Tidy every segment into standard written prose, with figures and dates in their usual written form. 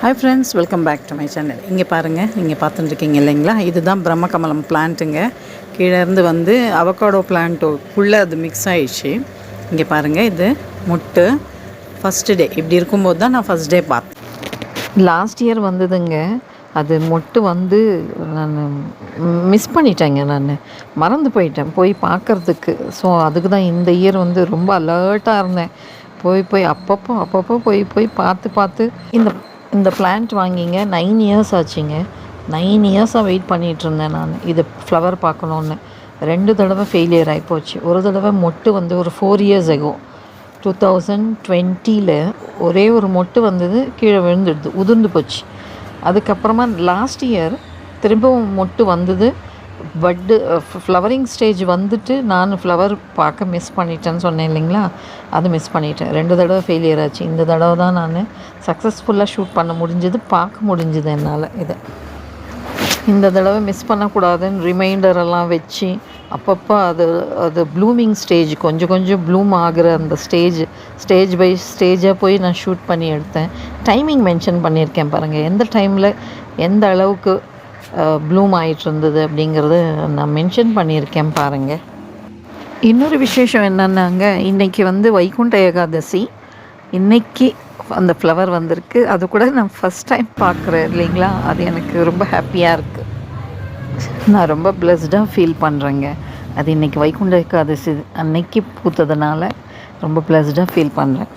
Hi friends, welcome back to my channel. இங்கே பாருங்கள், நீங்கள் பார்த்துட்டுருக்கீங்க இல்லைங்களா, இதுதான் பிரம்மகமலம் பிளான்ட்டுங்க. கீழேருந்து வந்து அவகாடோ பிளான்ட்டுக்குள்ளே அது மிக்ஸ் ஆகிடுச்சு. இங்கே பாருங்கள், இது மொட்டு ஃபஸ்ட்டு டே இப்படி இருக்கும்போது தான் நான் ஃபஸ்ட் டே பார்த்தேன். லாஸ்ட் இயர் வந்ததுங்க. அது மொட்டு வந்து நான் மிஸ் பண்ணிட்டேங்க, நான் மறந்து போயிட்டேன் போய் பார்க்குறதுக்கு. ஸோ அதுக்கு தான் இந்த இயர் வந்து ரொம்ப அலர்ட்டாக இருந்தேன். போய் அப்பப்போ போய் பார்த்து இந்த இந்த பிளான்ட் வாங்கிங்க 9 இயர்ஸ் ஆச்சுங்க. 9 இயர்ஸாக வெயிட் பண்ணிகிட்ருந்தேன் நான் இது ஃப்ளவர் பார்க்கணுன்னு. 2 தடவை ஃபெயிலியர் ஆகிப்போச்சு. ஒரு தடவை மொட்டு வந்து ஒரு 4 இயர்ஸ் ஆகும், 2020 ஒரே ஒரு மொட்டு வந்தது, கீழே விழுந்துடுது, உதிர்ந்து போச்சு. அதுக்கப்புறமா லாஸ்ட் இயர் திரும்பவும் மொட்டு வந்தது, பட்டு ஃப்ளவரிங் ஸ்டேஜ் வந்துட்டு நான் ஃப்ளவர் பார்க்க மிஸ் பண்ணிட்டேன்னு சொன்னேன் இல்லைங்களா, அது மிஸ் பண்ணிட்டேன். 2 தடவை ஃபெயிலியர் ஆச்சு. இந்த தடவை தான் நான் சக்ஸஸ்ஃபுல்லாக ஷூட் பண்ண முடிஞ்சது, பார்க்க முடிஞ்சுது என்னால். இதை இந்த தடவை மிஸ் பண்ணக்கூடாதுன்னு ரிமைண்டரெல்லாம் வச்சு அப்பப்போ அது ப்ளூமிங் ஸ்டேஜ் கொஞ்சம் ப்ளூம் ஆகிற அந்த ஸ்டேஜ் பை ஸ்டேஜாக போய் நான் ஷூட் பண்ணி எடுத்தேன். டைமிங் மென்ஷன் பண்ணியிருக்கேன் பாருங்கள், எந்த டைமில் எந்த அளவுக்கு ப்ளூம் ஆகிட்டு இருந்தது அப்படிங்கிறது நான் மென்ஷன் பண்ணியிருக்கேன் பாருங்கள். இன்னொரு விசேஷம் என்னென்னாங்க, இன்றைக்கி வந்து வைகுண்ட ஏகாதசி. இன்றைக்கி அந்த ஃப்ளவர் வந்திருக்கு. அது கூட நான் ஃபஸ்ட் டைம் பார்க்குறேன் இல்லைங்களா, அது எனக்கு ரொம்ப ஹாப்பியாக இருக்குது. நான் ரொம்ப பிளஸ்டாக ஃபீல் பண்ணுறேங்க. அது இன்றைக்கி வைகுண்ட ஏகாதசி அன்னைக்கு பூத்ததுனால ரொம்ப பிளஸ்டாக ஃபீல் பண்ணுறேன்.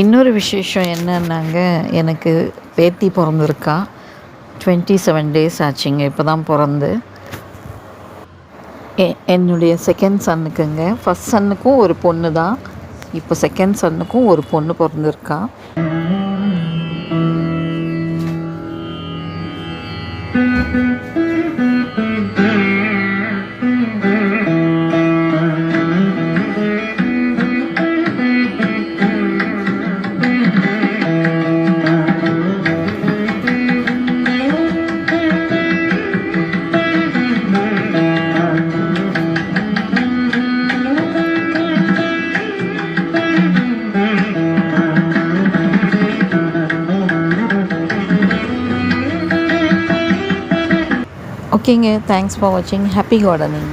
இன்னொரு விசேஷம் என்னன்னாங்க, எனக்கு பேத்தி பிறந்திருக்கா. 27 days ஆச்சுங்க இப்போ தான் பிறந்து. என்னுடைய செகண்ட் சன்னுக்குங்க. ஃபஸ்ட் சன்னுக்கும் ஒரு பொண்ணு தான், இப்போ செகண்ட் சன்னுக்கும் ஒரு பொண்ணு பிறந்திருக்கா. ஓகேங்க, தேங்க்ஸ் ஃபார் வாட்சிங். Happy gardening.